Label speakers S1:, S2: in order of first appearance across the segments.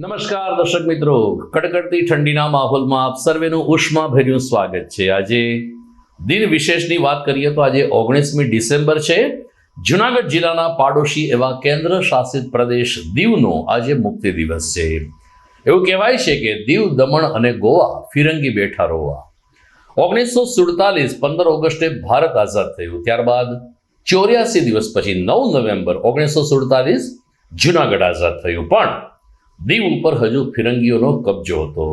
S1: નમસ્કાર દર્શક મિત્રો, કડકડતી ઠંડીના માહોલમાં આપ સર્વેનું ઉષ્માભર્યું સ્વાગત છે. આજે દિન વિશેષની વાત કરીએ તો આજે 19મી ડિસેમ્બર છે. જુનાગઢ જિલ્લાના પાડોશી એવા કેન્દ્ર શાસિત પ્રદેશ દીવનો આજે મુક્તિ દિવસ છે. એવું કહેવાય છે કે દીવ, દમણ અને ગોવા ફિરંગી બેઠા રોવા. 1947 15 ઓગસ્ટે ભારત આઝાદ થયું. ત્યારબાદ 84 દિવસ પછી 9 નવેમ્બર 1947 જુનાગઢ આઝાદ થયું. પણ દીવ ઉપર હજુ ફિરંગીઓનો કબજો હતો.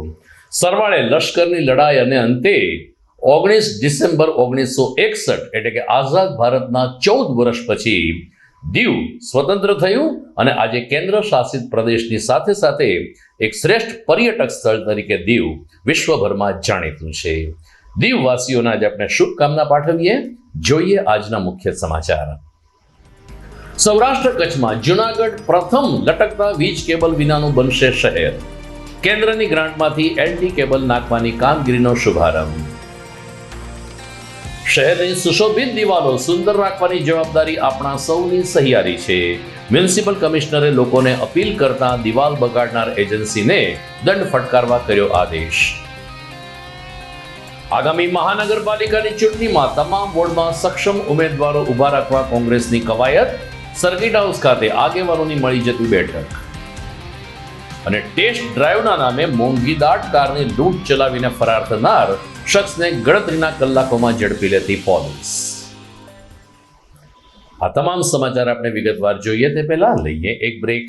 S1: સરવાળે લશ્કરની લડાઈ અને અંતે 19 ડિસેમ્બર 1961 એટલે કે આઝાદ ભારતના 14 વર્ષ પછી દીવ સ્વતંત્ર થયું અને આજે કેન્દ્ર શાસિત પ્રદેશની સાથે સાથે એક શ્રેષ્ઠ પર્યટક સ્થળ તરીકે દીવ વિશ્વભરમાં જાણીતું છે. દીવવાસીઓને આજે આપણે શુભકામના પાઠવીએ. જોઈએ આજના મુખ્ય સમાચાર. સૌરાષ્ટ્ર કચ્છમાં જુનાગઢ પ્રથમ લટકતા વીજ કેબલ વિનાનું બનશે શહેર. કેન્દ્રની ગ્રાન્ટમાંથી એલટી કેબલ નાખવાની કામગીરીનો શુભારંભ. શહેરની સુશોભિત દિવાલો સુંદર રાખવાની જવાબદારી આપણા સૌની સહિયારી છે. મ્યુનિસિપલ કમિશનરે લોકોને અપીલ કરતા દિવાલ બગાડનાર એજન્સીને દંડ ફટકારવા કર્યો આદેશ. આગામી મહાનગરપાલિકાની ચૂંટણીમાં તમામ વોર્ડમાં સક્ષમ ઉમેદવારો ઉભા રાખવા કોંગ્રેસની કવાયત. સર્કિટ હાઉસ ખાતે આગેવાનોની મળી જતી બેઠક. અને ટેસ્ટ ડ્રાઈવના નામે મોંઘીદાટ કારની લૂંટ ચલાવીને ફરાર થનાર શખ્સને ગણતરીના કલાકોમાં ઝડપી લેતી પોલીસ. આ તમામ સમાચાર આપણે વિગતવાર જોઈએ તે પહેલા લઈએ એક break.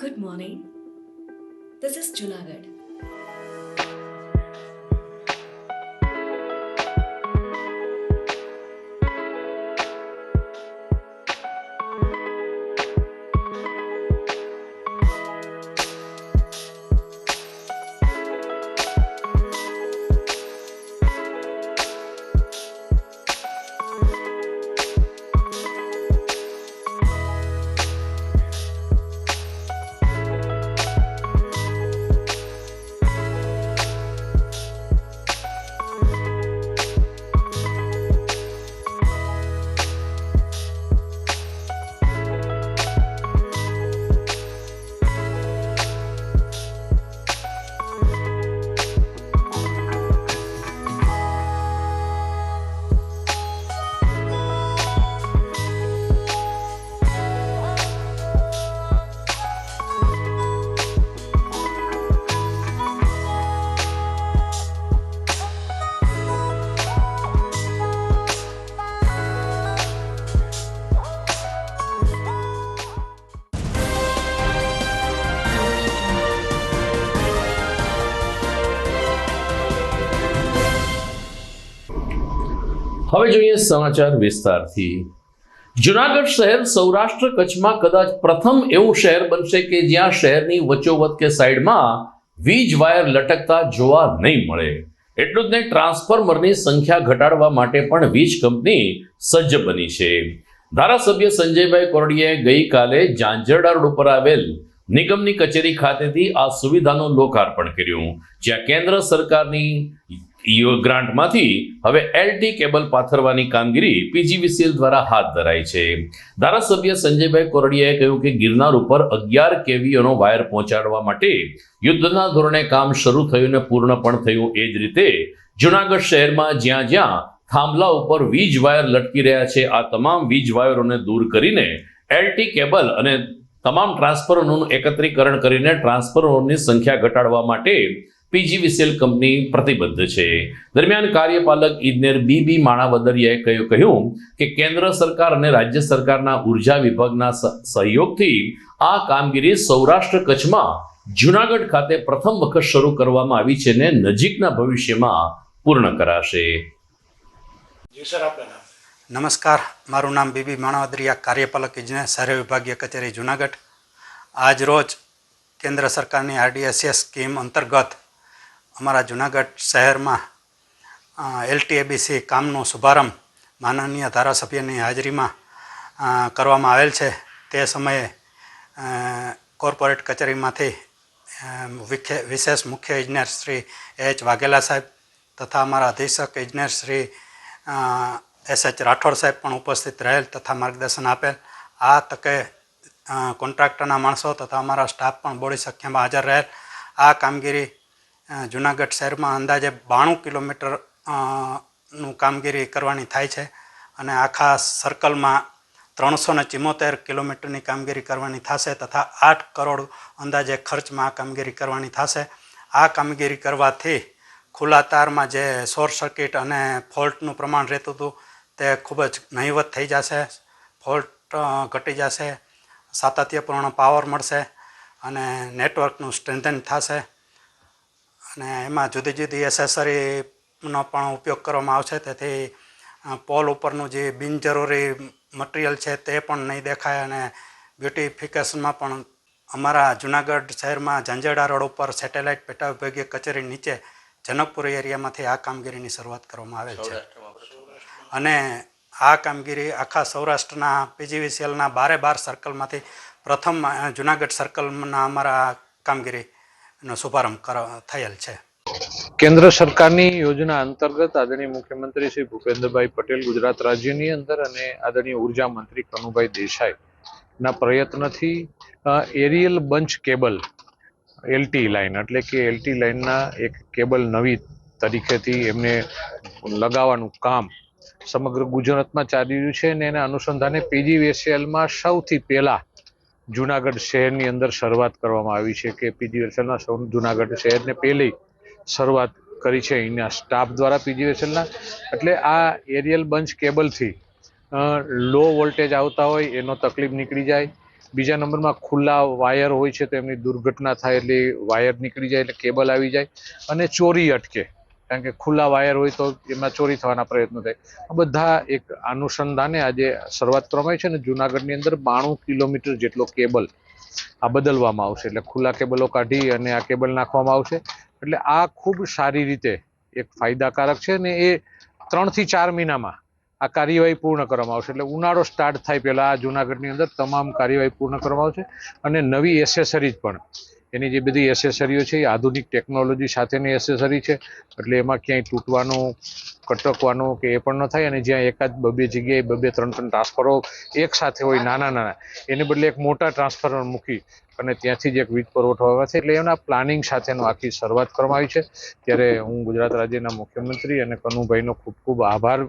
S2: Good morning. This is Junagadh.
S1: હવે જોઈએ સમાચાર વિસ્તારથી. જુનાગઢ શહેર સૌરાષ્ટ્ર કચ્છમાં કદાચ પ્રથમ એવું શહેર બનશે કે જ્યાં શહેરની વચ્ચોવચ્ચ કે સાઈડમાં વીજ વાયર લટકતા જોવા નહીં મળે. એટલું જ નહીં, ટ્રાન્સફોર્મરની સંખ્યા ઘટાડવા માટે પણ વીજ કંપની સજ્જ બની છે. ધારાસભ્ય સંજયભાઈ કોરડિયાએ ગઈકાલે ઝાંઝરડા રોડ ઉપર આવેલ નિગમની કચેરી ખાતેથી આ સુવિધાનું લોકાર્પણ કર્યું, જ્યાં કેન્દ્ર સરકારની ગ્રાન્ટમાંથી હવે એલટી કેબલ પાથરવાની કામગીરી પીજીવીસીએલ દ્વારા હાથ ધરાઈ છે. ધારાસભ્ય સંજયભાઈ કોરડિયાએ કહ્યું કે ગિરનાર ઉપર 11 કેવીઓનો વાયર પહોંચાડવા માટે યુદ્ધના ધોરણે કામ શરૂ થયું અને પૂર્ણ પણ થયું. એ જ રીતે જુનાગઢ શહેરમાં જ્યાં જ્યાં થાંભલા ઉપર વીજ વાયર લટકી રહ્યા છે, આ તમામ વીજ વાયરોને દૂર કરીને એલટી કેબલ અને તમામ ટ્રાન્સફોર્મરનું એકત્રીકરણ કરીને ટ્રાન્સફોર્મરની સંખ્યા ઘટાડવા માટે પીજીવીસીએલ કંપની પ્રતિબદ્ધ છે. દરમિયાન કાર્યપાલક ઇજનેર બીબી માણાવદરિયાએ કહ્યું કે કેન્દ્ર સરકાર અને રાજ્ય સરકારના ઉર્જા વિભાગના સહયોગથી આ કામગીરી સૌરાષ્ટ્ર કચ્છમાં જુનાગઢ ખાતે પ્રથમ વખત શરૂ કરવામાં આવી છે અને નજીકના ભવિષ્યમાં પૂર્ણ કરાશે.
S3: નમસ્કાર, મારું નામ બીબી માણાવદરિયા, કાર્યપાલક ઇજનેર, શહેરી વિભાગીય કચેરી જુનાગઢ. આજ રોજ કેન્દ્ર સરકારની આરડીએસએસ સ્કીમ અંતર્ગત અમારા જુનાગઢ શહેરમાં એલટીએબીસી કામનો શુભારંભ માનનીય ધારાસભ્યની હાજરીમાં કરવામાં આવેલ છે. તે સમયે કોર્પોરેટ કચેરીમાંથી વિશેષ મુખ્ય ઇજનેર શ્રી એચ વાઘેલા સાહેબ તથા અમારા અધિક્ષક ઇજનેર શ્રી એસએચ રાઠોડ સાહેબ પણ ઉપસ્થિત રહેલ તથા માર્ગદર્શન આપેલ. આ તકે કોન્ટ્રાક્ટરના માણસો તથા અમારા સ્ટાફ પણ બોડી સંખ્યામાં હાજર રહેલ. આ કામગીરી જુનાગઢ શહેરમાં અંદાજે 92 કિલોમીટર નું કામગીરી કરવાની થાય છે અને આખા સર્કલમાં 374 કિલોમીટરની કામગીરી કરવાની થશે તથા 8 કરોડ અંદાજે ખર્ચમાં આ કામગીરી કરવાની થશે. આ કામગીરી કરવાથી ખુલ્લા તારમાં જે શોર્ટ સર્કિટ અને ફોલ્ટનું પ્રમાણ રહેતું હતું તે ખૂબ જ નહીવત થઈ જશે. ફોલ્ટ ઘટી જશે, સાતત્યપૂર્ણ પાવર મળશે અને નેટવર્કનું સ્ટ્રેન્થન થશે અને એમાં જુદી જુદી એસેસરીનો પણ ઉપયોગ કરવામાં આવશે. તેથી પોલ ઉપરનું જે બિનજરૂરી મટીરિયલ છે તે પણ નહીં દેખાય અને બ્યુટિફિકેશનમાં પણ અમારા જુનાગઢ શહેરમાં ઝાંઝરડા રોડ ઉપર સેટેલાઇટ પેટા વિભાગીય કચેરી નીચે જનકપુરી એરિયામાંથી આ કામગીરીની શરૂઆત કરવામાં આવેલ છે અને આ કામગીરી આખા સૌરાષ્ટ્રના પીજીવીસીએલના 12 સર્કલમાંથી પ્રથમ જુનાગઢ સર્કલના અમારા કામગીરીનો શુભારંભ થયેલ છે.
S4: કેન્દ્ર સરકારની યોજના અંતર્ગત આદરણીય મુખ્યમંત્રી શ્રી ભૂપેન્દ્રભાઈ પટેલ ગુજરાત રાજ્યની અંદર અને આદરણીય ઉર્જા મંત્રી કનુભાઈ દેસાઈના પ્રયત્નથી aerial bunch cable LT line એટલે કે એલટી લાઇનના એક કેબલ નવી તરીકેથી એમને લગાવવાનું કામ સમગ્ર ગુજરાતમાં ચાલી રહ્યું છે અને એના અનુસંધાને પીજીવીસીએલમાં સૌથી પહેલા જુનાગઢ શહેરની અંદર શરૂઆત કરવામાં આવી છે કે પીજીવીસીએલના જુનાગઢ શહેરને પહેલી શરૂઆત કરી છે અહીંના સ્ટાફ દ્વારા પીજીવીસીએલના. એટલે આ એરિયલ બંચ કેબલથી લો વોલ્ટેજ આવતા હોય એનો તકલીફ નીકળી જાય. બીજા નંબરમાં ખુલ્લા વાયર હોય છે તો એમની દુર્ઘટના થાય એટલે વાયર નીકળી જાય એટલે કેબલ આવી જાય અને ચોરી અટકે, કારણ કે ખુલ્લા વાયર હોય તો એમાં ચોરી થવાના પ્રયત્નો થાય. આ બધા એક અનુસંધાને આજે શરૂઆત કરવામાં આવી છે અને જુનાગઢની અંદર 92 કિલોમીટર જેટલો કેબલ આ બદલવામાં આવશે. એટલે ખુલ્લા કેબલો કાઢી અને આ કેબલ નાખવામાં આવશે. એટલે આ ખૂબ સારી રીતે એક ફાયદાકારક છે અને એ 3 થી 4 મહિનામાં આ કાર્યવાહી પૂર્ણ કરવામાં આવશે. એટલે ઉનાળો સ્ટાર્ટ થાય પહેલાં આ જુનાગઢની અંદર તમામ કાર્યવાહી પૂર્ણ કરવામાં આવશે અને નવી એસેસરીઝ પણ એની જે બધી એસેસરીઓ છે એ આધુનિક ટેકનોલોજી સાથેની એસેસરી છે. એટલે એમાં ક્યાંય તૂટવાનું, કટકવાનું કે એ પણ ન થાય અને જ્યાં એકાદ 2 જગ્યાએ 2-3 ટ્રાન્સફરો એક સાથે હોય નાના એને બદલે એક મોટા ટ્રાન્સફોર્મર મૂકી અને ત્યાંથી જ એક વીજ પુરવઠો આવે છે. એટલે એના પ્લાનિંગ સાથેનો આખી શરૂઆત કરવામાં આવી છે. ત્યારે હું ગુજરાત રાજ્યના મુખ્યમંત્રી અને કનુભાઈનો ખૂબ ખૂબ આભાર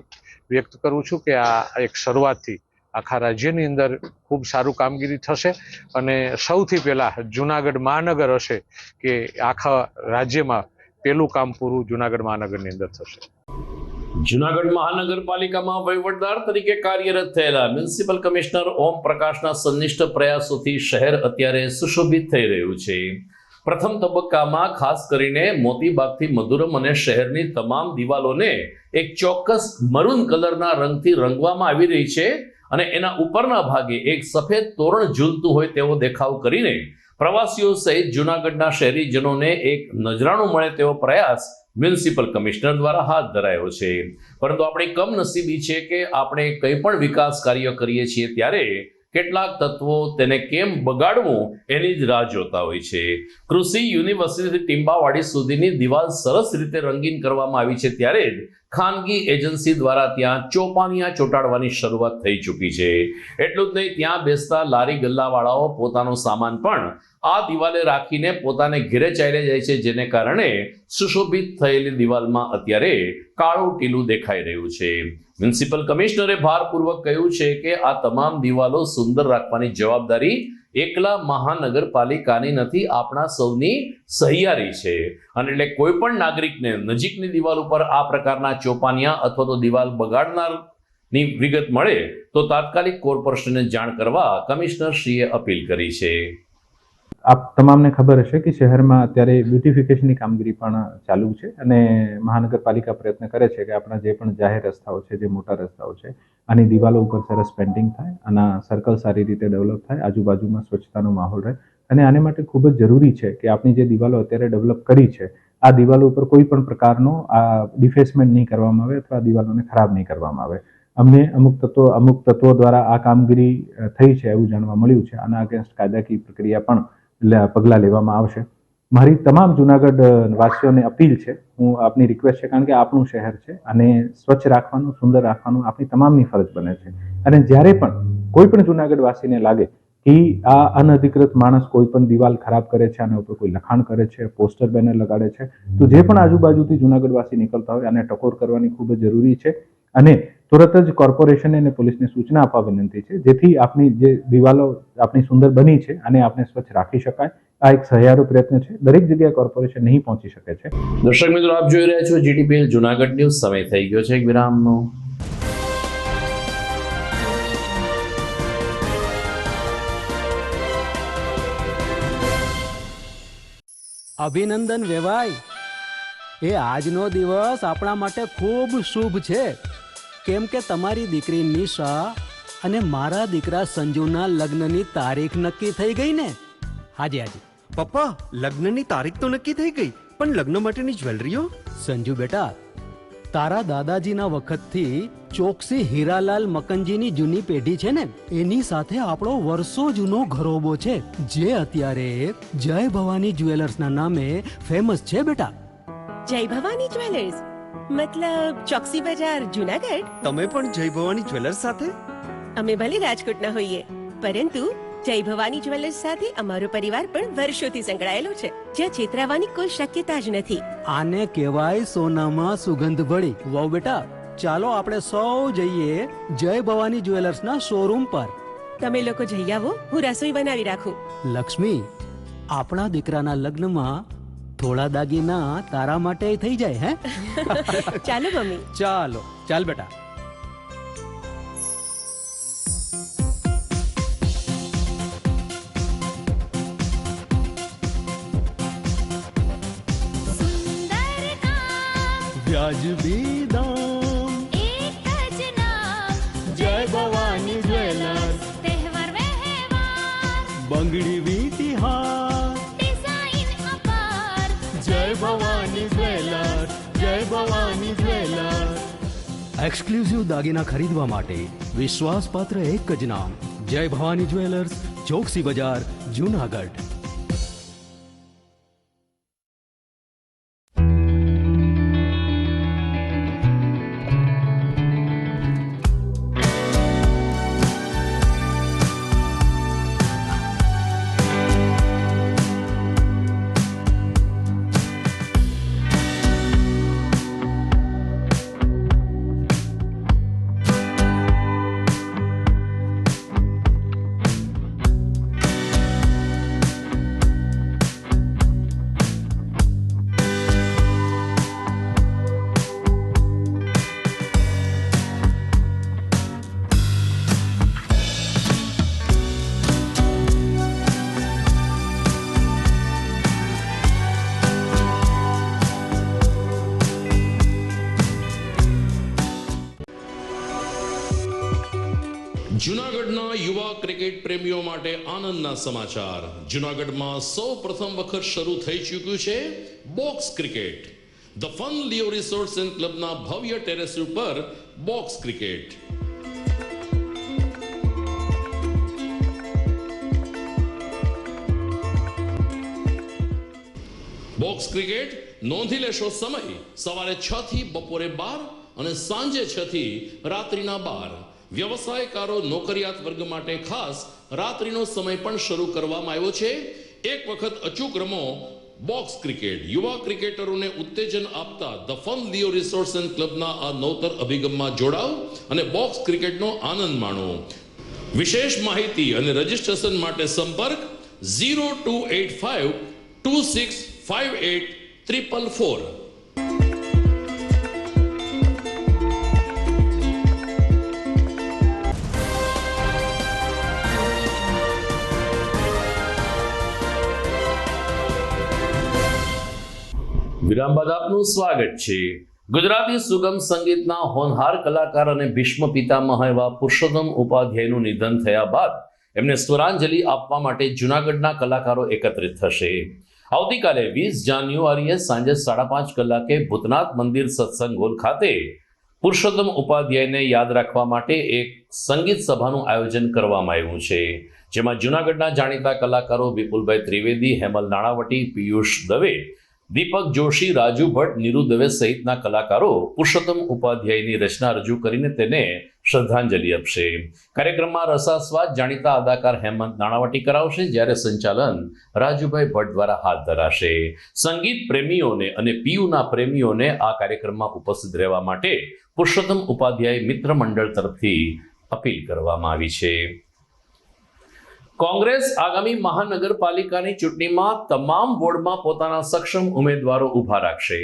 S4: વ્યક્ત કરું છું કે આ એક શરૂઆતથી આખા રાજ્યની અંદર ખૂબ સારું કામગીરી થશે અને સૌથી પહેલા જુનાગઢ મહાનગર હશે કે આખા રાજ્યમાં પહેલું કામ પૂરું જુનાગઢ મહાનગરની અંદર થશે.
S1: જુનાગઢ મહાનગરપાલિકામાં વહીવટદાર તરીકે કાર્યરત થયેલા મ્યુનિસિપલ કમિશનર ઓમ પ્રકાશના સંનિષ્ઠ પ્રયાસોથી શહેર અત્યારે સુશોભિત થઈ રહ્યું છે. પ્રથમ તબક્કામાં ખાસ કરીને મોતીબાગથી મધુરમ અને શહેરની તમામ દિવાલોને એક ચોક્કસ મરૂન કલરના રંગથી રંગવામાં આવી રહી છે અને એના ઉપરના ભાગે એક સફેદ તોરણ ઝૂલતું હોય તેવો દેખાવ કરીને પ્રવાસીઓ સહિત જૂનાગઢના શહેરીજનોને એક નજરાણું મળે તેવો પ્રયાસ મ્યુનિસિપલ કમિશનર દ્વારા હાથ ધરાયો છે. પરંતુ આપણી કમનસીબી છે કે આપણે કંઈ પણ વિકાસ કાર્ય કરીએ છીએ ત્યારે કેટલાક તત્વો તેને કેમ બગાડવું એની જ રાહ જોતા હોય છે. કૃષિ યુનિવર્સિટીથી ટીંબાવાડી સુધીની દિવાલ સરસ રીતે રંગીન કરવામાં આવી છે ત્યારે જ ખાનગી એજન્સી દ્વારા ત્યાં ચોપાનિયા ચોંટાડવાની શરૂઆત થઈ ચૂકી છે. એટલું જ નહીં, ત્યાં બેસતા લારી ગલ્લાવાળાઓ પોતાનો સામાન પણ આ દિવાલે રાખીને પોતાને ઘેરે ચાલ્યા જાય છે, જેને કારણે સુશોભિત થયેલી દિવાલમાં અત્યારે કાળું ટીલું દેખાઈ રહ્યું છે. મ્યુનિસિપલ કમિશનરે ભારપૂર્વક કહ્યું છે કે આ તમામ દિવાલો સુંદર રાખવાની જવાબદારી એકલા મહાનગરપાલિકાની નથી, આપણા સૌની સહિયારી છે. અને એટલે કોઈ પણ નાગરિકને નજીકની દિવાલ ઉપર આ પ્રકારના ચોપાનિયા અથવા તો દિવાલ બગાડનારની વિગત મળે તો તાત્કાલિક કોર્પોરેશનને જાણ કરવા કમિશનરશ્રીએ અપીલ કરી છે.
S5: આપ તમામને ખબર હશે કે શહેરમાં અત્યારે બ્યુટિફિકેશનની કામગીરી પણ ચાલુ છે અને મહાનગરપાલિકા પ્રયત્ન કરે છે કે આપણા જે પણ જાહેર રસ્તાઓ છે, જે મોટા રસ્તાઓ છે, આની દિવાલો ઉપર સરસ પેન્ટિંગ થાય, આના સર્કલ સારી રીતે ડેવલપ થાય, આજુબાજુમાં સ્વચ્છતાનો માહોલ રહે. અને આને માટે ખૂબ જ જરૂરી છે કે આપણી જે દિવાલો અત્યારે ડેવલપ કરી છે, આ દિવાલો ઉપર કોઈ પણ પ્રકારનો આ ડિફેસમેન્ટ નહીં કરવામાં આવે અથવા દિવાલોને ખરાબ નહીં કરવામાં આવે. અમને અમુક તત્વો દ્વારા આ કામગીરી થઈ છે એવું જાણવા મળ્યું છે. આના અગેન્સ્ટ કાયદાકીય પ્રક્રિયા પણ પગલાં લેવામાં આવશે. મારી તમામ જૂનાગઢ વાસીઓને અપીલ છે, હું આપની રિક્વેસ્ટ છે, કારણ કે આપણું શહેર છે અને સ્વચ્છ રાખવાનું, સુંદર રાખવાનું આપણી તમામની ફરજ બને છે. અને જ્યારે પણ કોઈ પણ જૂનાગઢ વાસીને લાગે કે આ અનધિકૃત માણસ કોઈ પણ દિવાલ ખરાબ કરે છે, આના ઉપર કોઈ લખાણ કરે છે, પોસ્ટર બેનર લગાડે છે, તો જે પણ આજુબાજુથી જૂનાગઢ વાસી નીકળતા હોય આને ટકોર કરવાની ખૂબ જ જરૂરી છે. અને તુરત જ કોર્પોરેશનને અને પોલીસને સૂચના આપવા વિનંતી છે, જેથી આપણી જે દિવાલો આપણી સુંદર બની છે અને આપણે સ્વચ્છ રાખી શકાય. આ એક સહિયારો પ્રયત્ન છે. દરેક જગ્યાએ કોર્પોરેશન નહીં પહોંચી શકે છે.
S1: દર્શક મિત્રો, આપ જોઈ રહ્યા છો GTPL જૂનાગઢ ન્યૂઝ. સમય થઈ ગયો છે એક વિરામનો.
S6: અભિનંદન વેવાય, એ આજનો દિવસ આપણા માટે ખૂબ શુભ છે, કેમ કે તમારી દીકરી નિશા અને મારા દીકરા સંજુના લગ્નની તારીખ નક્કી થઈ ગઈ ને. હાજી હાજી
S7: પપ્પા, લગ્નની તારીખ તો નક્કી થઈ ગઈ, પણ લગ્ન માટેની જ્વેલરીઓ?
S6: સંજુ બેટા, તારા દાદાજીના વખતથી ચોકસી હીરાલાલ મકનજીની જૂની પેઢી છે ને, એની સાથે આપણો વર્ષો જૂનો ઘરોબો છે, જે અત્યારે જય ભવાની જ્વેલર્સના નામે ફેમસ છે બેટા.
S8: જય ભવાની જ્વેલર્સ મતલબ ચોકસી બજાર જુનાગઢ?
S7: તમે પણ જય ભવાની જ્વેલર્સ સાથે?
S8: અમે ભલે રાજકોટના હોઈએ, પરંતુ જય ભવાની જ્વેલર્સ સાથે અમારો પરિવાર પણ વર્ષોથી સંકળાયેલો છે, જ્યાં છેતરાવાની કોઈ શક્યતા જ નથી.
S6: આને કહેવાય સોનામાં સુગંધ ભળી. વાવ બેટા, ચાલો આપણે સૌ જઈએ જય ભવાની જ્વેલર્સના શોરૂમ પર.
S8: તમે લોકો જઈ આવો, હું રસોઈ બનાવી રાખું.
S6: લક્ષ્મી, આપણા દીકરાના લગ્નમાં થોડા દાગીના તારા માટે થઈ જાય. હે
S8: ચાલો મમ્મી.
S6: ચાલો ચાલ બેટા. વ્યાજબી દામ,
S9: એક જ નામ,
S6: જય ભવાની જ્વેલર્સ.
S9: તહેવાર વ્યવહાર,
S6: બંગડી વીટી હાર,
S9: ડિઝાઇન અપાર,
S6: જય ભવાની જ્વેલર્સ, જય ભવાની જ્વેલર્સ. એક્સક્લુઝિવ દાગીના ખરીદવા માટે વિશ્વાસપાત્ર એક જ નામ, જય ભવાની જ્વેલર્સ, ચોકસી બજાર, જૂનાગઢ.
S1: યુવા ક્રિકેટ પ્રેમીઓ માટે આનંદના સમાચાર. જૂનાગઢમાં સૌ પ્રથમ વખત શરૂ થઈ ચૂક્યું છે box cricket. The fun Leo resorts and ક્લબના ભવ્ય ટેરેસ ઉપર બોક્સ ક્રિકેટ. બોક્સ ક્રિકેટ નોંધી લેશો સમય સવારે 6 થી બપોરે 12 અને સાંજે 6 થી રાત્રિના 12. વ્યવસાયકારો નોકરિયાત વર્ગ માટે ખાસ રાત્રિનો સમય પણ શરૂ કરવામાં આવ્યો છે. એક વખત અચૂક રમો બોક્સ ક્રિકેટ. યુવા ક્રિકેટરોને ઉત્તેજન આપતા the fun Leo resorts and ક્લબના આ નવતર અભિગમમાં જોડાઓ અને બોક્સ ક્રિકેટનો આનંદ માણો. વિશેષ માહિતી અને રજીસ્ટ્રેશન માટે સંપર્ક 0285 2658 વિરામ બાદ આપનું સ્વાગત છે. ગુજરાતી સુગમ સંગીતના હોનહાર કલાકાર અને ભીષ્મ પિતામહ એવા પુરુષોત્તમ ઉપાધ્યાયનું નિધન થયા બાદ એમને સ્વરાંજલિ આપવા માટે જૂનાગઢના કલાકારો એકત્રિત થશે. આવતીકાલે 20 જાન્યુઆરીએ સાંજે 5:30 કલાકે ભૂતનાથ મંદિર સત્સંગ હોલ ખાતે પુરુષોત્તમ ઉપાધ્યાયને યાદ રાખવા માટે એક સંગીત સભાનું આયોજન કરવામાં આવ્યું છે, જેમાં જૂનાગઢના જાણીતા કલાકારો વિપુલભાઈ ત્રિવેદી, હેમલ નાણાવટી, પિયુષ દવે, દીપક જોશી, રાજુ ભટ્ટ, નીરુ દવે સહિતના કલાકારો પુરુષોત્તમ ઉપાધ્યાયની રચના રજૂ કરીને તેને શ્રદ્ધાંજલિ આપશે. કાર્યક્રમમાં રસાસ્વાદ જાણીતા અદાકાર હેમંત નાણાવટી કરાવશે, જ્યારે સંચાલન રાજુભાઈ ભટ્ટ દ્વારા હાથ ધરાશે. સંગીત પ્રેમીઓને અને પીયુના પ્રેમીઓને આ કાર્યક્રમમાં ઉપસ્થિત રહેવા માટે પુરુષોત્તમ ઉપાધ્યાય મિત્ર મંડળ તરફથી અપીલ કરવામાં આવી છે. કોંગ્રેસ આગામી મહાનગરપાલિકાની ચૂંટણીમાં તમામ વોર્ડમાં પોતાના સક્ષમ ઉમેદવારો ઊભા રાખશે.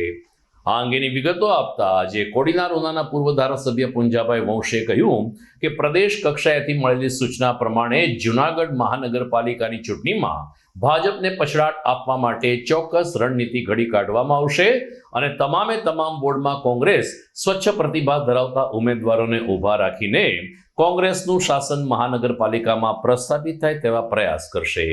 S1: આ અંગેની વિગતો આપતા આજે કોડીનાર ઉનાના પૂર્વ ધારાસભ્ય પુંજાભાઈ વંશે કહ્યું કે પ્રદેશ કક્ષાએથી મળેલી સૂચના પ્રમાણે જૂનાગઢ મહાનગરપાલિકાની ચૂંટણીમાં ભાજપને પછડાટ આપવા માટે ચોક્કસ રણનીતિ ઘડી કાઢવામાં આવશે અને તમામે તમામ વોર્ડમાં કોંગ્રેસ સ્વચ્છ પ્રતિભા ધરાવતા ઉમેદવારોને ઊભા રાખીને કોંગ્રેસનું શાસન મહાનગરપાલિકામાં પ્રસ્થાપિત થાય તેવા પ્રયાસ કરશે.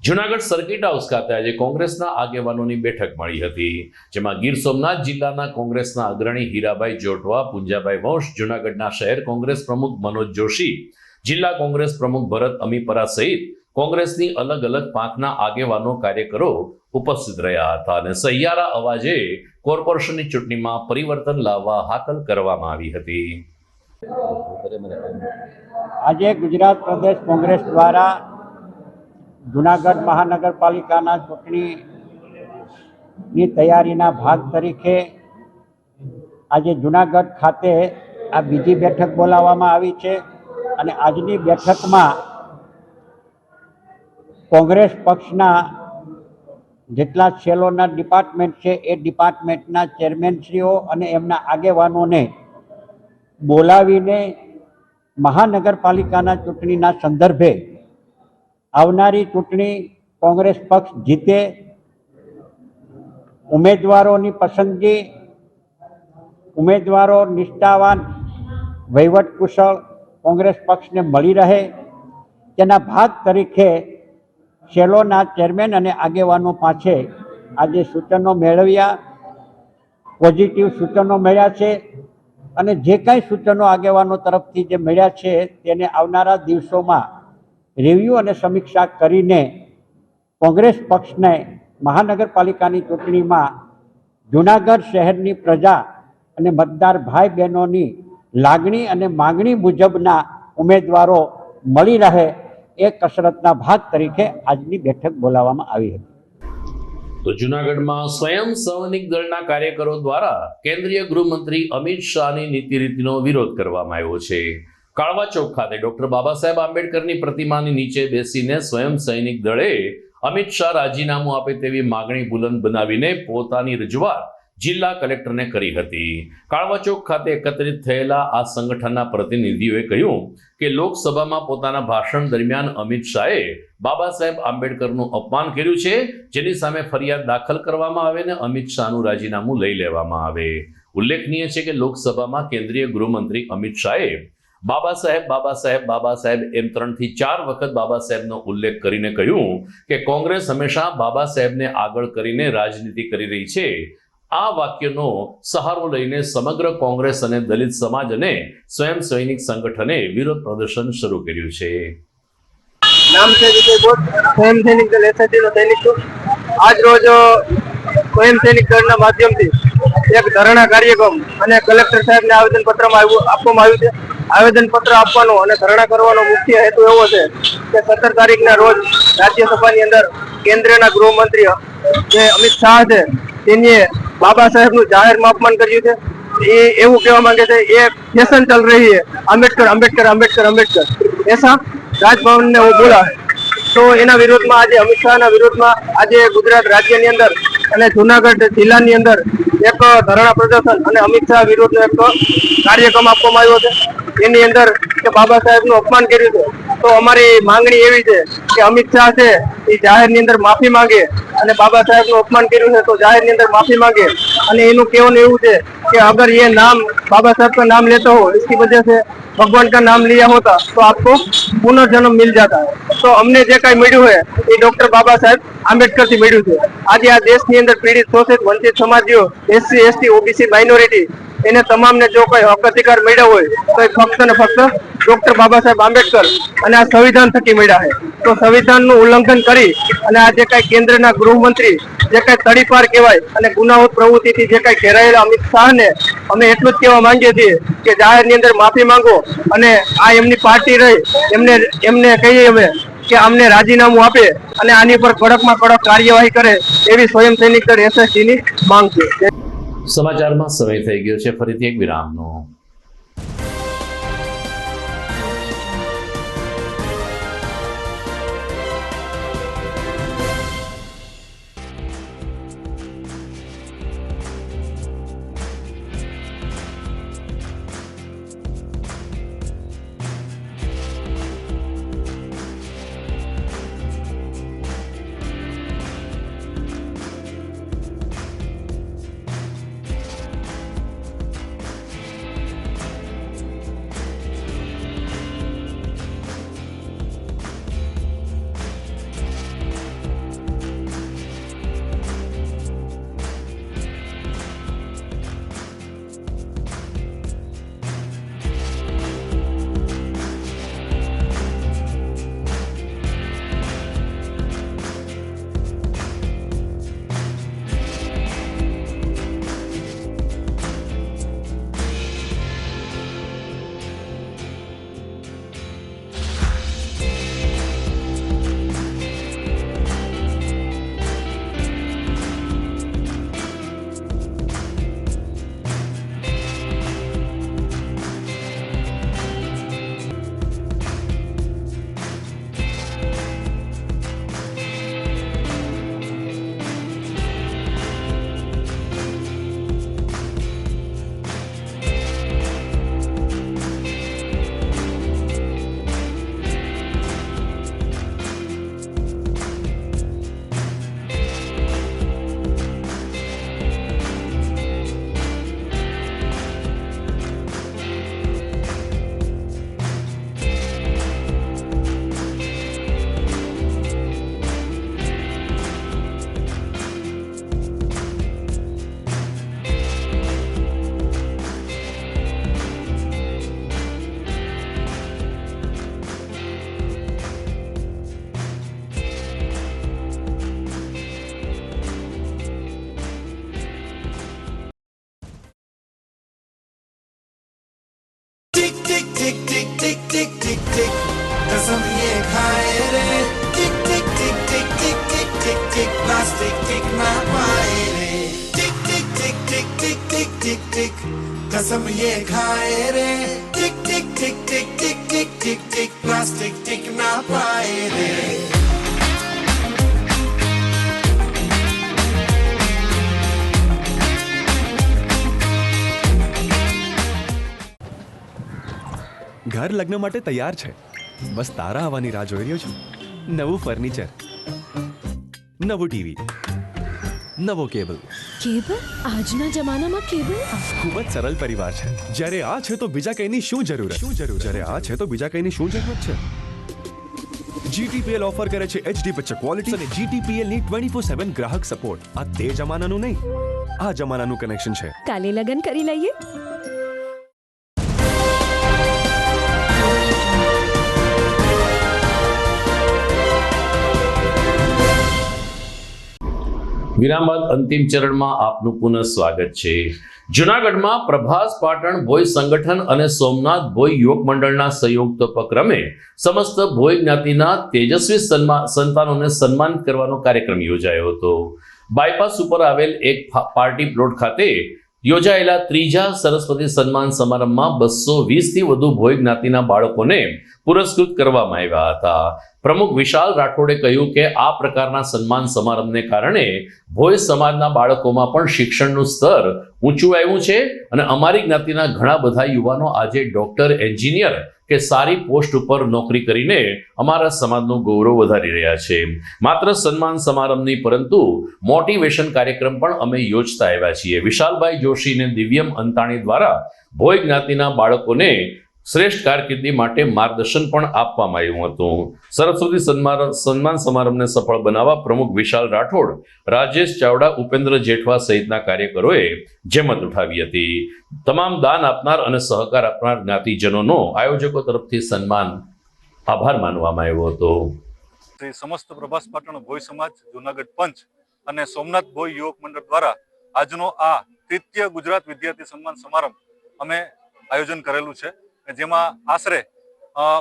S1: જૂનાગઢ સર્કિટ હાઉસ ખાતે આજે કોંગ્રેસના આગેવાનોની બેઠક મળી હતી, જેમાં ગીર સોમનાથ જિલ્લાના કોંગ્રેસના અગ્રણી હીરાભાઈ જોટવા, પુંજાભાઈ વંશ, જૂનાગઢના શહેર કોંગ્રેસ પ્રમુખ મનોજ જોશી, જિલ્લા કોંગ્રેસ પ્રમુખ ભરત અમીપરા સહિત કોંગ્રેસની અલગ અલગ પાંખના આગેવાનો, કાર્યકરો ઉપસ્થિત રહ્યા હતા અને સહિયારા અવાજે કોર્પોરેશનની ચૂંટણીમાં પરિવર્તન લાવવા હાકલ કરવામાં આવી હતી.
S10: આજે ગુજરાત પ્રદેશ કોંગ્રેસ દ્વારા જૂનાગઢ મહાનગરપાલિકાના ચૂંટણીની તૈયારીના ભાગ તરીકે આજે જૂનાગઢ ખાતે આ બીજી બેઠક બોલાવવામાં આવી છે અને આજની બેઠકમાં કોંગ્રેસ પક્ષના જેટલા સેલોના ડિપાર્ટમેન્ટ છે એ ડિપાર્ટમેન્ટના ચેરમેનશ્રીઓ અને એમના આગેવાનોને બોલાવીને મહાનગરપાલિકાના ચૂંટણીના સંદર્ભે આવનારી ચૂંટણી કોંગ્રેસ પક્ષ જીતે, ઉમેદવારોની પસંદગી, ઉમેદવારો નિષ્ઠાવાન, વહીવટ કુશળ કોંગ્રેસ પક્ષને મળી રહે તેના ભાગ તરીકે સેલોના ચેરમેન અને આગેવાનો પાસે આજે સૂચનો મેળવ્યા, પોઝિટિવ સૂચનો મળ્યા છે અને જે કાંઈ સૂચનો આગેવાનો તરફથી જે મળ્યા છે તેને આવનારા દિવસોમાં રિવ્યૂ અને સમીક્ષા કરીને કોંગ્રેસ પક્ષને મહાનગરપાલિકાની ચૂંટણીમાં જૂનાગઢ શહેરની પ્રજા અને મતદાર ભાઈ બહેનોની લાગણી અને માગણી મુજબના ઉમેદવારો મળી રહે એ કસરતના ભાગ તરીકે આજની બેઠક બોલાવવામાં આવી હતી.
S1: તો જૂનાગઢમાં સ્વયં સૈનિક દળના કાર્યકરો દ્વારા કેન્દ્રીય ગૃહમંત્રી અમિત શાહની નીતિ રીતિનો વિરોધ કરવામાં આવ્યો છે. કાળવા ચોક ખાતે ડોક્ટર બાબા સાહેબ આંબેડકરની પ્રતિમાની નીચે બેસીને સ્વયં સૈનિક દળે અમિત શાહ રાજીનામું આપે તેવી માગણી બુલંદ બનાવીને પોતાની રજૂઆત જિલ્લા કલેક્ટરને કરી હતી. કાળવા ચોક ખાતે એકત્રિત થયેલા આ સંગઠનના પ્રતિનિધિઓએ કહ્યું કે લોકસભામાં પોતાના ભાષણ દરમિયાન અમિત શાહે બાબા સાહેબ આંબેડકરનું અપમાન કર્યું છે, જેની સામે ફરિયાદ દાખલ કરવામાં આવે અને અમિત શાહનું રાજીનામું લઈ લેવામાં આવે. ઉલ્લેખનીય છે કે લોકસભામાં કેન્દ્રીય ગૃહમંત્રી અમિત શાહે બાબા સાહેબ એમ 3 થી 4 વખત બાબા સાહેબનો ઉલ્લેખ કરીને કહ્યું કે કોંગ્રેસ હંમેશા બાબા સાહેબને આગળ કરીને રાજનીતિ કરી રહી છે. આ વાક્યનો સહારો લઈને સમગ્ર કોંગ્રેસ અને દલિત સમાજ અને સ્વયં સૈનિક સંગઠને વિરોધ પ્રદર્શન શરૂ કર્યું છે.
S11: નામ છે વિજય બોટ, સ્વયં સૈનિક દળ SSD નો સૈનિક છું. આજ રોજ સ્વયં સૈનિક દળના માધ્યમથી એક ધરણા કાર્યક્રમ અને કલેક્ટર સાહેબને આવેદનપત્રમાં આપવામાં આવ્યું છે. આવેદનપત્ર આપવાનો અને ધરણા કરવાનો મુખ્ય હેતુ એવો છે કે 17 તારીખના રોજ રાજ્યસભાની અંદર કેન્દ્રના ગૃહમંત્રી જે અમિત શાહ છે તેને બાબા સાહેબનું જાહેરમાં અપમાન કર્યું છે. એ એવું કહેવા માંગે છે એ ફેશન ચલ રહી है आम्बेडकर आम्बेडकर आम्बेडकर आम्बेडकर ऐसा રાજભવન ને वो बोला है. તો એના વિરોધમાં આજે અમિત શાહના વિરોધમાં આજે ગુજરાત રાજ્યની અંદર અને જુનાગઢ જિલ્લાની અંદર એક ધરણા પ્રદર્શન અને અમિત શાહ વિરોધનો એક કાર્યક્રમ આપવામાં આવ્યો છે. એની અંદર કે બાબા સાહેબનું અપમાન કર્યું છે. તો અમારી માંગણી એવી છે કે અમિત શાહ છે એ જાહેરની અંદર માફી માંગે અને બાબા સાહેબનું અપમાન કર્યું છે તો જાહેરની અંદર માફી માંગે. અને એનું કહેવાનું એવું છે कि अगर ये नाम बाबा साहब का नाम लेते हो इसकी वजह से भगवान का नाम लिया होता तो आपको पुनर्जन्म मिल जाता है. तो हमने જે કઈ મળ્યું है એ ડોક્ટર બાબા સાહેબ આંબેડકર થી મળ્યું છે. આજે આ દેશની અંદર પીડિત શોષિત વંચિત સમાજો SC ST OBC માઇનોરિટી એને તમામને જો કોઈ હક અધિકાર મળ્યા હોય તો એ ફક્ત ને ફક્ત ડોક્ટર બાબા સાહેબ આંબેડકર અને આ સંવિધાન થકી મળ્યા છે. તો સંવિધાનનું ઉલ્લંઘન કરી અને આ જે કઈ કેન્દ્રના ગૃહમંત્રી જે કઈ તડીપાર કહેવાય અને ગુનાહિત પ્રવૃત્તિથી જે કઈ ઘેરાયેલા અમિત શાહને અમે એટલું જ કહેવા માંગીએ છીએ કે જાહેરની અંદર માફી માંગો અને આ એમની પાર્ટી રહી એમને કહીએ અમે કે અમને રાજીનામું આપે અને આની પર કડકમાં કડક કાર્યવાહી કરે એવી સ્વયં સૈનિક દળ SSD ની માંગ છે.
S1: સમાચારમાં સમય થઈ ગયો છે ફરીથી એક વિરામનો.
S12: कसम ये खाए रे टिक टिक टिक टिक टिक टिक टिक टिक प्लास्टिक टिक ना पाए रे.
S7: ઘર લગ્ન માટે તૈયાર છે, બસ તારા આવવાની રાહ જોઈ રહ્યો છું. નવું ફર્નિચર, નવું ટીવી, નવો કેબલ.
S2: કેબલ આજના જમાનામાં કેબલ
S7: ખૂબ જ સરળ પરિવાર છે. જ્યારે આ છે તો બીજા કંઈની શું જરૂર? જ્યારે આ છે તો બીજા કંઈની શું જરૂરત છે? GTPL ઓફર કરે છે HD પિક્ચર ક્વોલિટી અને GTPL ની 24/7 ગ્રાહક સપોર્ટ. આ તે જમાનાનું નહીં, આ જમાનાનું કનેક્શન છે.
S2: કાલે લગન કરી લઈએ.
S1: વિરામ બાદ અંતિમ ચરણમાં આપનું પુનઃ સ્વાગત છે. જૂનાગઢમાં પ્રભાસ પાટણ ભોય સંગઠન અને સોમનાથ ભોય યુવક મંડળના સંયુક્ત ઉપક્રમે સમસ્ત ભોય જ્ઞાતિના તેજસ્વી સંતાનોને સન્માનિત કરવાનો કાર્યક્રમ યોજાયો હતો. બાયપાસ ઉપર આવેલ એક પાર્ટી પ્લોટ ખાતે યોજાયેલા ત્રીજા સરસ્વતી સન્માન સમારંભમાં 220થી વધુ ભોય જ્ઞાતિના બાળકોને પુરસ્કૃત કરવામાં આવ્યા હતા. પ્રમુખ વિશાલ રાઠોડે કહ્યું કે આ પ્રકારના સન્માન સમારંભને કારણે ભોય સમાજના બાળકોમાં પણ શિક્ષણનું સ્તર ઊંચું આવ્યું છે અને અમારી જ્ઞાતિના ઘણા બધા યુવાનો આજે ડોક્ટર, એન્જિનિયર કે સારી પોસ્ટ ઉપર નોકરી કરીને અમારા સમાજનું ગૌરવ વધારી રહ્યા છે. માત્ર સન્માન સમારંભ નહીં પરંતુ મોટિવેશન કાર્યક્રમ પણ અમે યોજતા આવ્યા છીએ. વિશાલભાઈ જોશી અને દિવ્યમ અંતાણી દ્વારા ભોય જ્ઞાતિના બાળકોને શ્રેષ્ઠ કારકિર્દી માટે માર્ગદર્શન પણ આપવામાં આવ્યું હતું. સરસ્વતી સન્માન સમારંભને સફળ બનાવવા પ્રમુખ વિશાલ રાઠોડ, રાજેશ ચાવડા, ઉપેન્દ્ર જેઠવા સહિતના કાર્યકરોએ જહેમત ઉઠાવી હતી. તમામ દાન આપનાર અને સહકાર આપનાર જ્ઞાતિજનોનો આયોજકો તરફથી સન્માન આભાર માનવામાં આવ્યો હતો.
S13: સમસ્ત પ્રભાસ પાટણ ભોય સમાજ, જૂનાગઢ પંચ અને સોમનાથ ભોય યુવક મંડળ દ્વારા આજનો આ તૃતીય ગુજરાત વિદ્યાર્થી સન્માન સમારંભ અમે આયોજન કરેલું છે, જેમાં આશરે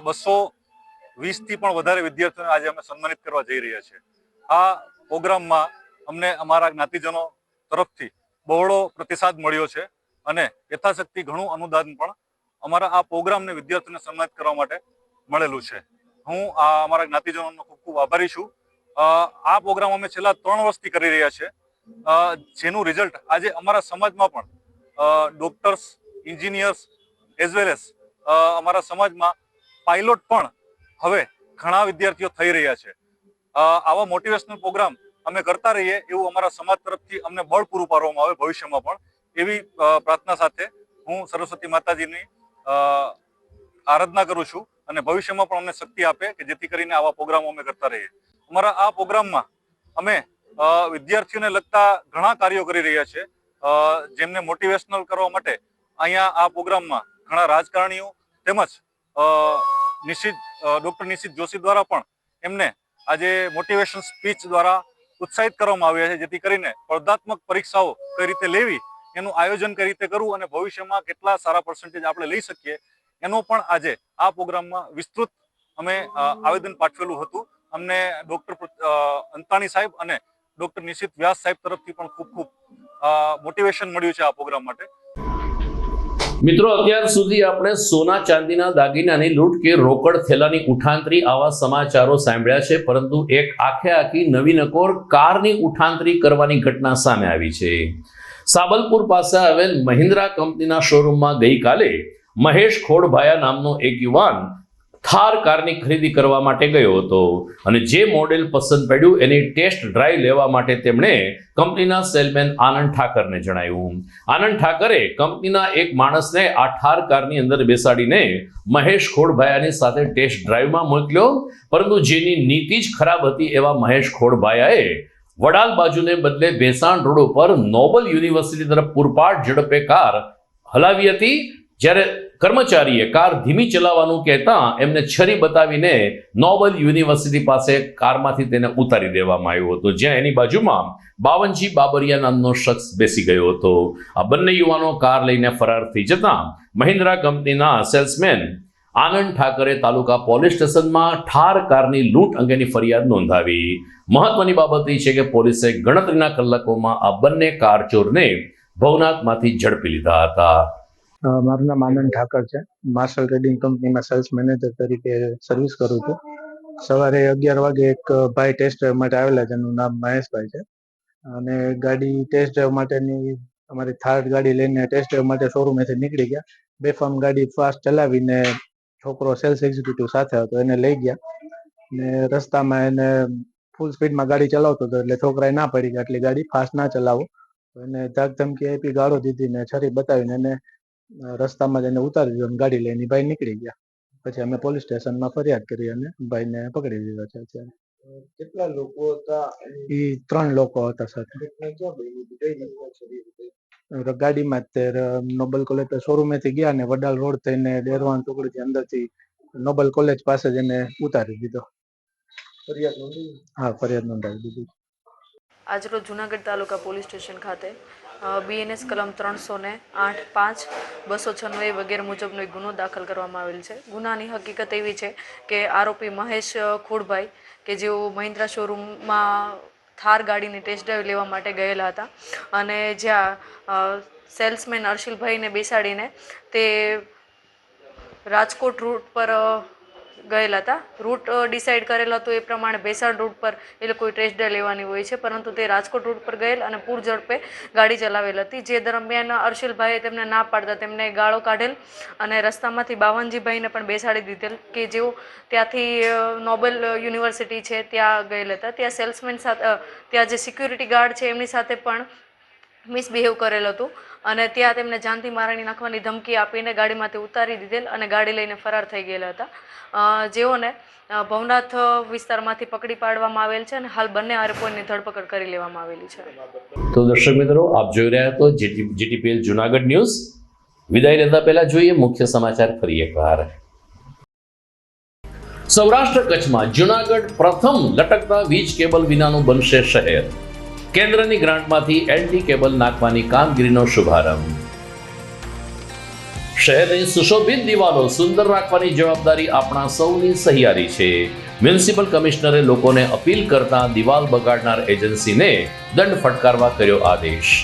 S13: 220થી પણ વધારે વિદ્યાર્થીઓને આજે અમે સન્માનિત કરવા જઈ રહ્યા છીએ. આ પ્રોગ્રામમાં અમને અમારા જ્ઞાતિજનો તરફથી બહોળો પ્રતિસાદ મળ્યો છે અને યથાશક્તિ ઘણું અનુદાન પણ અમારા આ પ્રોગ્રામને વિદ્યાર્થીઓને સન્માનિત કરવા માટે મળેલું છે. હું અમારા જ્ઞાતિજનોનો ખૂબ ખૂબ આભારી છું. આ પ્રોગ્રામ અમે છેલ્લા 3 વર્ષથી કરી રહ્યા છે, જેનું રિઝલ્ટ આજે અમારા સમાજમાં પણ doctors, engineers as well as અમારા સમાજમાં પાયલોટ પણ હવે ઘણા વિદ્યાર્થીઓ થઈ રહ્યા છે. આવા મોટિવેશનલ પ્રોગ્રામ અમે કરતા રહીએ એવું અમારા સમાજ તરફથી અમને બળ પૂરું પાડવામાં આવે ભવિષ્યમાં પણ, એવી પ્રાર્થના સાથે હું સરસ્વતી માતાજીની આરાધના કરું છું અને ભવિષ્યમાં પણ અમને શક્તિ આપે કે જેથી કરીને આવા પ્રોગ્રામો અમે કરતા રહીએ. અમારા આ પ્રોગ્રામમાં અમે વિદ્યાર્થીઓને લગતા ઘણા કાર્યો કરી રહ્યા છે, જેમને મોટિવેશનલ કરવા માટે અહીંયા આ પ્રોગ્રામમાં ઘણા રાજકારણીઓ તેમજ ડોક્ટર નિશિત જોશી દ્વારા પણ એમને આજે મોટિવેશન સ્પીચ દ્વારા ઉત્સાહિત કરવામાં આવ્યા છે, જેથી કરીને સ્પર્ધાત્મક પરીક્ષાઓ કઈ રીતે લેવી એનું આયોજન કઈ રીતે કરવું અને ભવિષ્યમાં કેટલા સારા પર્સન્ટેજ આપણે લઈ શકીએ એનો પણ આજે આ પ્રોગ્રામમાં વિસ્તૃત અમે આવેદન પાઠવેલું હતું. અમને ડોક્ટર અંતાણી સાહેબ અને ડોક્ટર નિશિત વ્યાસ સાહેબ તરફથી પણ ખૂબ ખૂબ મોટિવેશન મળ્યું છે આ પ્રોગ્રામ માટે.
S1: મિત્રો, અત્યાર સુધી આપણે સોના ચાંદીના દાગીનાની લૂંટ કે રોકડ થેલાની ઉઠાંતરી આવા સમાચારો સાંભળ્યા છે, પરંતુ એક આખી નવી નકોર કારની ઉઠાંતરી કરવાની ઘટના સામે આવી છે. સાબલપુર પાસે આવેલ મહિન્દ્રા કંપનીના શોરૂમમાં ગઈકાલે મહેશ ખોડભાયા નામનો એક યુવાન થાર કારની ખરીદી કરવા માટે ગયો હતો અને જે મોડેલ પસંદ પડ્યું એની ટેસ્ટ ડ્રાઈવ લેવા માટે તેમણે કંપનીના સેલમેન આનંદ ઠાકરને જણાવ્યું. આનંદ ઠાકરે કંપનીના એક માણસને આ થાર કારની અંદર બેસાડીને મહેશ ખોડભાયાની સાથે ટેસ્ટ ડ્રાઈવમાં મોકલ્યો, પરંતુ જેની નીતિ જ ખરાબ હતી એવા મહેશ ખોડભાયાએ વડાલ બાજુને બદલે ભેસાણ રોડ ઉપર નોબલ યુનિવર્સિટી તરફ પૂરપાટ ઝડપે કાર હલાવી હતી. જ્યારે કર્મચારીએ કાર ધીમી ચલાવવાનું કહેતા એમને છરી બતાવીને નોબલ યુનિવર્સિટી પાસે કારમાંથી તેને ઉતારી દેવામાં આવ્યો હતો, જ્યાં એની બાજુમાં બાવનજી બાબરિયા નામનો શખ્સ બેસી ગયો હતો. આ બંને યુવાનો કાર લઈને ફરાર થઈ જતા મહિન્દ્રા કંપનીના સેલ્સમેન આનંદ ઠાકરે તાલુકા પોલીસ સ્ટેશનમાં ઠાર કારની લૂંટ અંગેની ફરિયાદ નોંધાવી. મહત્વની બાબત એ છે કે પોલીસે ગણતરીના કલાકોમાં આ બંને કાર ચોરને ભવનાથમાંથી ઝડપી લીધા હતા.
S14: મારું નામ આનંદ ઠાકર છે. માર્શલ ટ્રેડિંગ કંપનીમાં સેલ્સ મેનેજર તરીકે સર્વિસ કરું છું. સવારે 11 વાગે એક ભાઈ ટેસ્ટ ડ્રાઈવ માટે આવેલા છે, એનું નામ મહેશભાઈ છે, અને ગાડી ટેસ્ટ ડ્રાઈવ માટેની અમારી થાર ગાડી લઈને ટેસ્ટ ડ્રાઈવ માટે શોરૂમેથી નીકળી ગયા. બેફામ ગાડી ફાસ્ટ ચલાવીને છોકરો સેલ્સ એક્ઝિક્યુટિવ સાથે હતો એને લઈ ગયા ને રસ્તામાં એને ફૂલ સ્પીડમાં ગાડી ચલાવતો હતો એટલે છોકરાએ ના પડી કે આટલી ગાડી ફાસ્ટ ના ચલાવો. તો એને ધાક ધમકી આપી, ગાળો દીધી ને છરી બતાવીને એને રસ્તામાં જ એને ઉતારી દીધો અને ગાડી લઈને ભાઈ નીકળી ગયા. પછી અમે પોલીસ સ્ટેશનમાં ફરિયાદ કરી અને ભાઈને પકડી લીધો છે અત્યારે. કેટલા લોકો હતા? એ 3 લોકો હતા સાથે. ગાડીમાં જ તે નોબલ કોલેજ શોરૂમેથી ગયા ને વડાલ રોડ થઈને ડેરવાન ટુકડીથી અંદરથી નોબલ કોલેજ પાસે જ એને ઉતારી દીધો. હા, ફરિયાદ નોંધાવી દીધી.
S15: આજરોજ જૂનાગઢ તાલુકા પોલીસ સ્ટેશન ખાતે BNS કલમ 308, 5, 296 વગેરે મુજબનો એક ગુનો દાખલ કરવામાં આવેલ છે. ગુનાની હકીકત એવી છે કે આરોપી મહેશ ખોડભાઈ કે જેઓ મહિન્દ્રા શોરૂમમાં થાર ગાડીની ટેસ્ટ ડ્રાઈવ લેવા માટે ગયેલા હતા અને જ્યાં સેલ્સમેન અર્શિલભાઈને બેસાડીને તે રાજકોટ રૂટ પર ગયેલા હતા. રૂટ ડિસાઇડ કરેલો હતો એ પ્રમાણે ભેસાણ રૂટ પર એ લોકોએ ટેસ્ટ ડ્રાઈવ લેવાની હોય છે, પરંતુ તે રાજકોટ રૂટ પર ગયેલ અને પૂર ઝડપે ગાડી ચલાવેલ હતી. જે દરમિયાન અર્શિલભાઈએ તેમને ના પાડતા તેમને ગાળો કાઢેલ અને રસ્તામાંથી બાવનજીભાઈને પણ બેસાડી દીધેલ કે જેઓ ત્યાંથી નોબેલ યુનિવર્સિટી છે ત્યાં ગયેલા હતા. ત્યાં સેલ્સમેન સાથે ત્યાં જે સિક્યુરિટી ગાર્ડ છે એમની સાથે પણ મિસબિહેવ કરેલ હતું અને ત્યાં તેમને જાનથી મારણી નાખવાની ધમકી આપીને ગાડીમાંથી ઉતારી દીધેલ અને ગાડી લઈને ફરાર થઈ ગયેલા હતા. જેઓને ભવનાથ વિસ્તારમાંથી પકડી પાડવામાં આવેલ છે અને હાલ બંને આરોપીઓની ધરપકડ કરી લેવામાં આવેલી છે.
S1: તો દર્શક મિત્રો, આપ જોઈ રહ્યા તો GTPL જુનાગઢ ન્યૂઝ. વિદાય લેતા પહેલા જોઈએ મુખ્ય સમાચાર ફરી એકવાર. સૌરાષ્ટ્ર કચ્છમાં જુનાગઢ પ્રથમ લટકતા વીજ કેબલ વિનાનું બનશે શહેર. કેન્દ્રની ગ્રાન્ટમાંથી LT કેબલ નાખવાની કામગીરીનો શુભારંભ. શહેરની સુશોભિત દિવાલો સુંદર રાખવાની જવાબદારી આપણા સૌની સહિયારી છે. મ્યુનિસિપલ કમિશનરે લોકોને અપીલ કરતા દિવાલ બગાડનાર એજન્સીને દંડ ફટકારવા કર્યો આદેશ.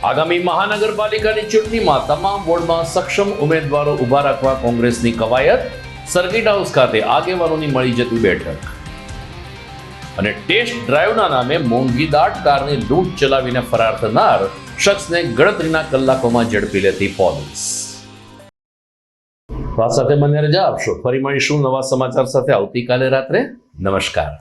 S1: આગામી મહાનગરપાલિકાની ચૂંટણીમાં તમામ વોર્ડમાં સક્ષમ ઉમેદવારો ઉભા રાખવા કોંગ્રેસની કવાયત. સર્કિટ હાઉસ ખાતે આગેવાનોની મળી જતી બેઠક. અને ટેસ્ટ ડ્રાઈવના નામે મોંઘી દાટ કારની લૂંટ ચલાવીને ફરાર થનાર શખ્સને ગણતરીના કલાકોમાં ઝડપી લેતી પોલીસ. આ સાથે મને રજા આપશો. ફરી મળીશું નવા સમાચાર સાથે આવતીકાલે રાત્રે. નમસ્કાર.